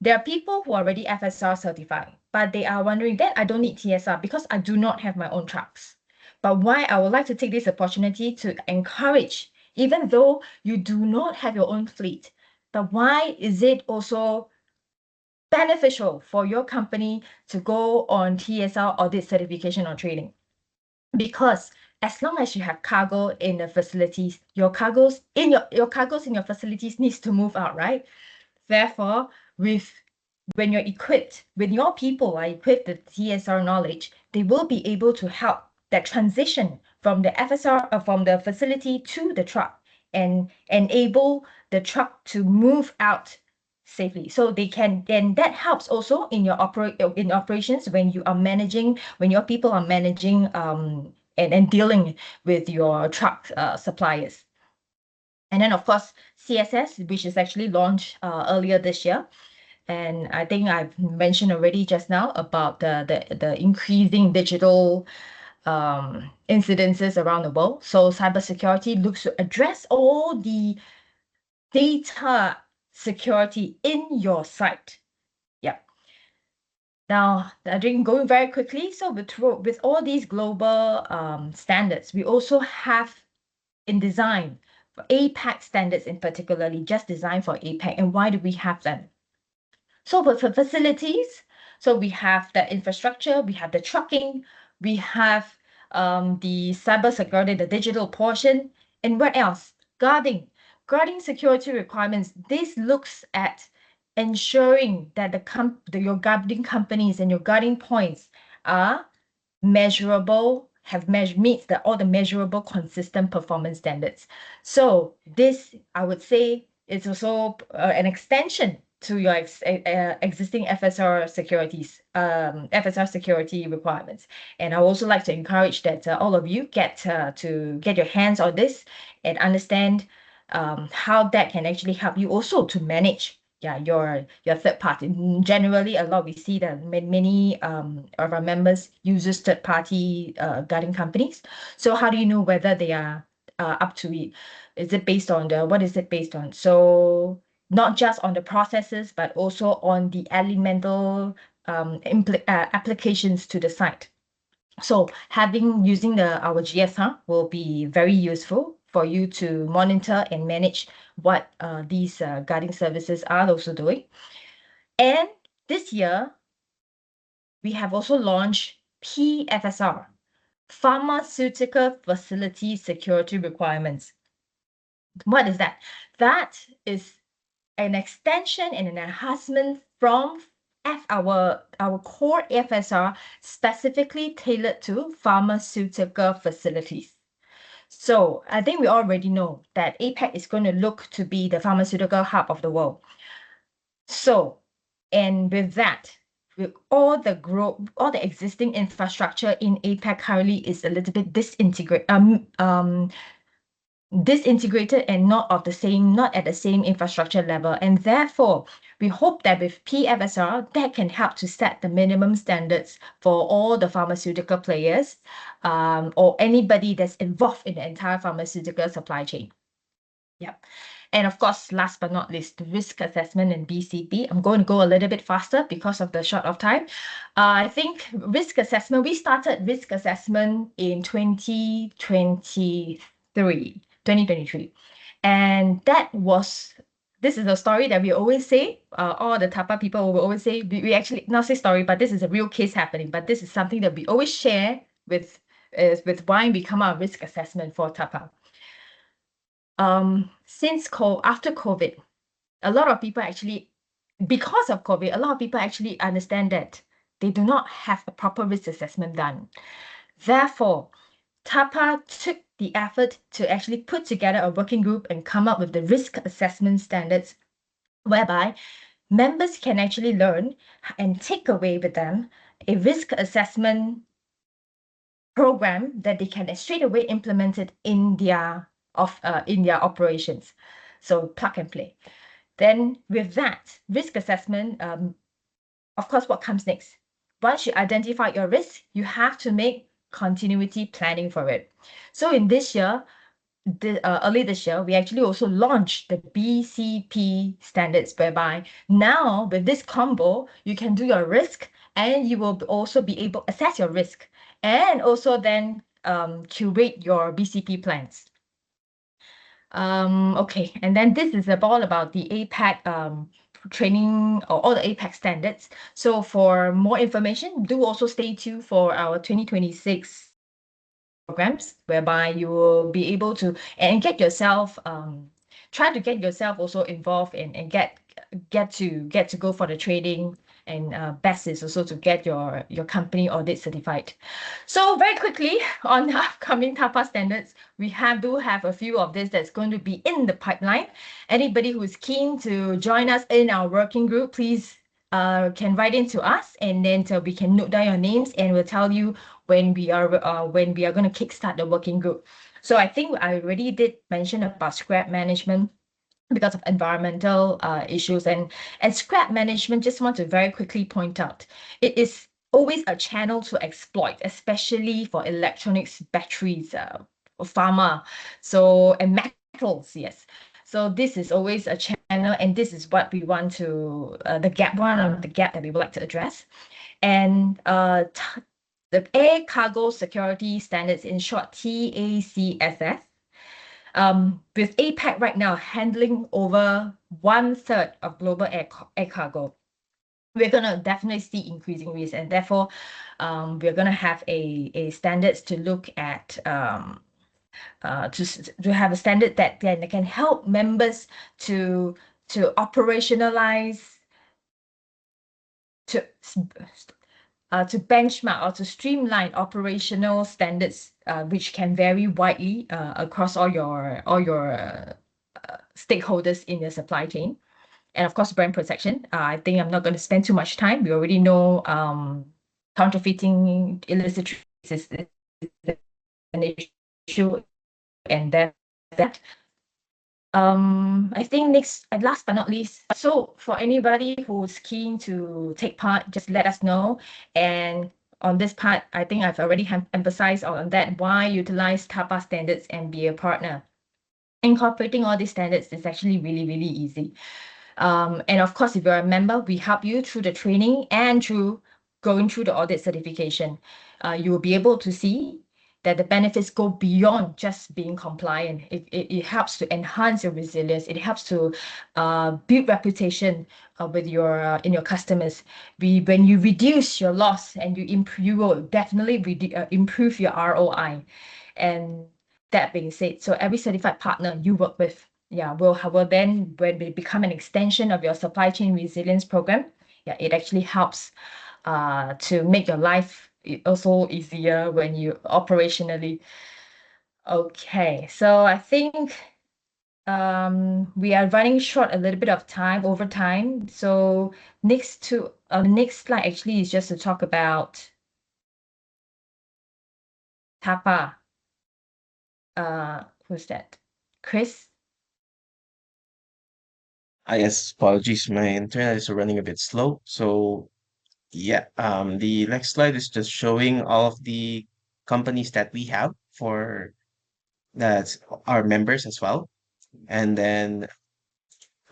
There are people who are already FSR certified, but they are wondering that I don't need TSR because I do not have my own trucks. But why I would like to take this opportunity to encourage, even though you do not have your own fleet, but why is it also beneficial for your company to go on TSR audit certification or training? Because as long as you have cargo in the facilities, your cargos in your facilities needs to move out, right? Therefore, when your people are equipped with TSR knowledge, they will be able to help that transition from the FSR, from the facility to the truck, and enable the truck to move out safely. So then that helps also in your operations when your people are managing and dealing with your truck suppliers. And then, of course, CSS, which is actually launched earlier this year. And I think I've mentioned already just now about the increasing digital incidences around the world. So cybersecurity looks to address all the data security in your site. Yeah. Now, I think going very quickly, so with all these global standards, we also have in design for APAC standards in particularly, just designed for APAC. And why do we have them? So for facilities, so we have the infrastructure, we have the trucking, we have the cybersecurity, the digital portion, and what else? Guarding security requirements. This looks at ensuring that your guarding companies and your guarding points are measurable, meets all the measurable, consistent performance standards. So this, I would say, is also an extension to your existing FSR security requirements. And I also like to encourage that all of you get your hands on this and understand how that can actually help you also to manage your third party. Generally, a lot we see that many of our members uses third party guarding companies. So how do you know whether they are up to it? Is it based on what is it based on? So not just on the processes, but also on the elemental applications to the site. So using our GSR will be very useful for you to monitor and manage what these guarding services are also doing. And this year, we have also launched PFSR, Pharmaceutical Facility Security Requirements. What is that? That is an extension and an enhancement from our core FSR, specifically tailored to pharmaceutical facilities. So I think we already know that APAC is going to look to be the pharmaceutical hub of the world. So, and with that, with all the growth, all the existing infrastructure in APAC currently is a little bit disintegrated and not at the same infrastructure level. And therefore, we hope that with PFSR, that can help to set the minimum standards for all the pharmaceutical players, or anybody that's involved in the entire pharmaceutical supply chain. Yep. And of course, last but not least, the risk assessment and BCP. I'm going to go a little bit faster because of the short of time. I think risk assessment, we started risk assessment in 2023. And this is a story that we always say, all the TAPA people will always say, we actually not say story, but this is a real case happening. But this is something that we always share with why we come out with risk assessment for TAPA. After COVID, a lot of people actually, because of COVID, a lot of people actually understand that they do not have a proper risk assessment done. Therefore, TAPA took the effort to actually put together a working group and come up with the risk assessment standards, whereby members can actually learn and take away with them a risk assessment program that they can straight away implement it in their operations. So plug and play. Then with that risk assessment, of course, what comes next? Once you identify your risk, you have to make continuity planning for it. So in this year, early this year, we actually also launched the BCP standards, whereby now with this combo, you can do your risk and you will also be able to assess your risk and also then curate your BCP plans. Okay, and then this is all about the APAC training or all the APAC standards. So for more information, do also stay tuned for our 2026 programs, whereby you will be able to and get yourself try to get yourself also involved and get to go for the training, and best is also to get your company audit certified. So very quickly on the upcoming TAPA standards, we do have a few of this that's going to be in the pipeline. Anybody who is keen to join us in our working group, please can write into us, and then we can note down your names and we'll tell you when we are going to kickstart the working group. So I think I already did mention about scrap management because of environmental issues, and scrap management, just want to very quickly point out, it is always a channel to exploit, especially for electronics, batteries, pharma, and metals, yes. So this is always a channel, and this is what we want to, one of the gap that we would like to address. And the Air Cargo Security Standards, in short, TACSS, with APAC right now handling over 1/3 of global air cargo, we're going to definitely see increasing risk, and therefore we're going to have a standards to look at to have a standard that can help members to operationalize, to benchmark or to streamline operational standards, which can vary widely across all your stakeholders in your supply chain. And of course, brand protection. I think I'm not going to spend too much time. We already know counterfeiting, illicit trade is an issue, and that. I think next and last but not least, so for anybody who's keen to take part, just let us know. And on this part, I think I've already emphasized on that, why utilize TAPA standards and be a partner. Incorporating all these standards is actually really, really easy. And of course, if you're a member, we help you through the training and through going through the audit certification. You will be able to see that the benefits go beyond just being compliant. It helps to enhance your resilience. It helps to build reputation with your in your customers. When you reduce your loss and you will definitely improve your ROI. And that being said, so every certified partner you work with, yeah, will then when they become an extension of your supply chain resilience program, yeah, it actually helps to make your life also easier when you operationally. Okay, so I think we are running short a little bit of time over time. So next slide actually is just to talk about TAPA. Who's that? Chris? Yes, apologies. My internet is running a bit slow. So yeah, the next slide is just showing all of the companies that we have for that are members as well. And then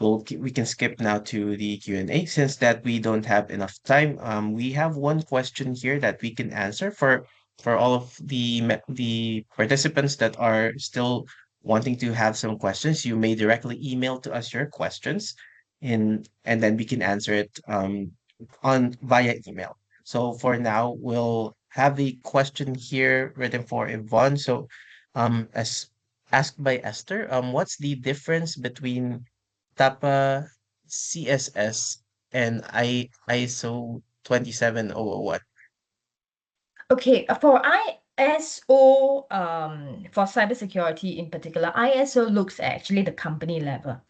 we can skip now to the Q&A since that we don't have enough time. We have one question here that we can answer for all of the participants that are still wanting to have some questions. You may directly email to us your questions and then we can answer it on via email. So for now, we'll have the question here written for Yvonne. So as asked by Esther, what's the difference between TAPA CSS and ISO 27001? Okay, for ISO, for cybersecurity in particular, ISO looks at actually the company level.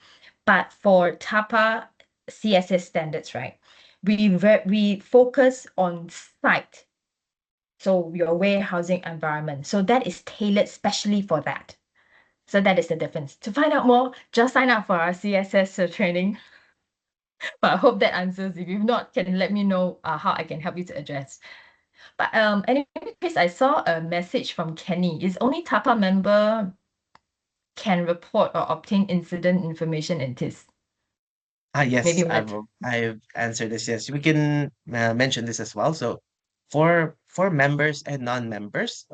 But for TAPA CSS standards, right, we focus on site, so your warehousing environment. So that is tailored specially for that. So that is the difference. To find out more, just sign up for our CSS training. But I hope that answers. If you've not, can let me know how I can help you to address. But anyway, Chris, I saw a message from Kenny. Is only TAPA member can report or obtain incident information in TIS? Maybe Yes, you want to. I've answered this. Yes, we can mention this as well. So for members and non-members,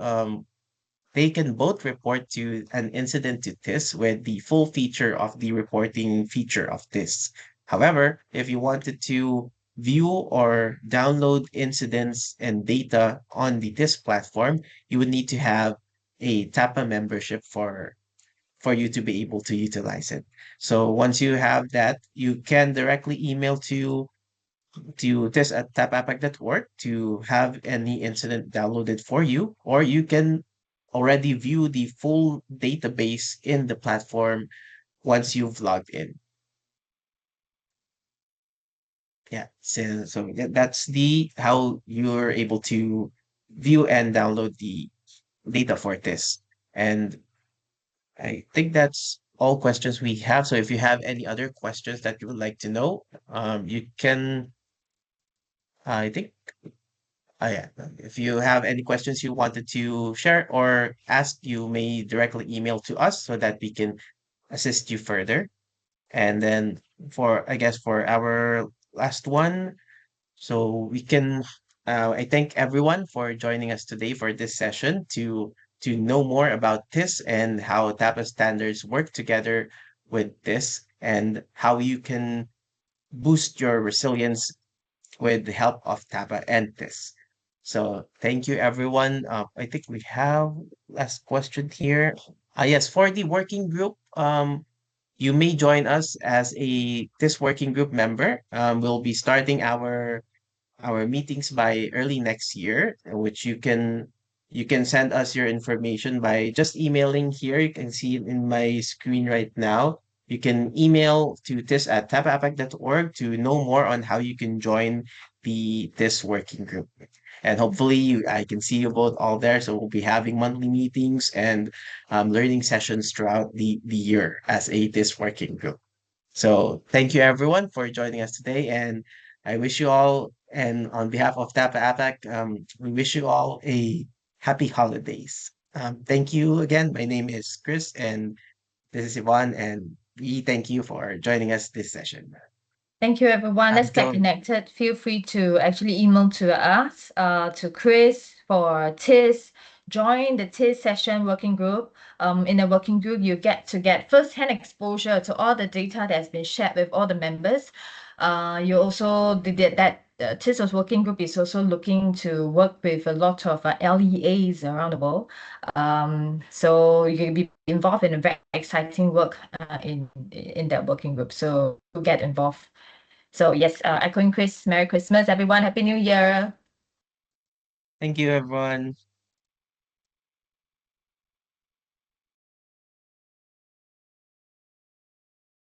they can both report to an incident to TIS with the full feature of the reporting feature of TIS. However, if you wanted to view or download incidents and data on the TIS platform, you would need to have a TAPA membership for you to be able to utilize it. So once you have that, you can directly email to this at tapapac.org to have any incident downloaded for you, or you can already view the full database in the platform once you've logged in. Yeah, so that's the how you're able to view and download the data for this. And I think that's all questions we have. So if you have any other questions that you would like to know, you can, I think yeah. If you have any questions you wanted to share or ask, you may directly email to us so that we can assist you further. And then I guess for our last one, so we can, I thank everyone for joining us today for this session to know more about this and how TAPA standards work together with this and how you can boost your resilience with the help of TAPA and this. So thank you, everyone. I think we have last question here. Yes, for the working group, you may join us as a this working group member. We'll be starting our meetings by early next year, which you can send us your information by just emailing here. You can see it in my screen right now. You can email to this at tapapac.org to know more on how you can join this working group. And hopefully I can see you both all there. So we'll be having monthly meetings and learning sessions throughout the year as a this working group. So thank you everyone for joining us today. And I wish you all, and on behalf of TAPA APAC, we wish you all a happy holidays. Thank you again. My name is Chris, and this is Yvonne, and we thank you for joining us this session. Thank you, everyone. Let's get Until connected. Feel free to actually email to us, to Chris for TIS, join the TIS session working group. In the working group, you get to get first-hand exposure to all the data that has been shared with all the members. You also did that. TIS working group is also looking to work with a lot of LEAs around the world. So you can be involved in a very exciting work in that working group. So get involved. So yes, echoing Chris, Merry Christmas, everyone. Happy New Year. Thank you, everyone.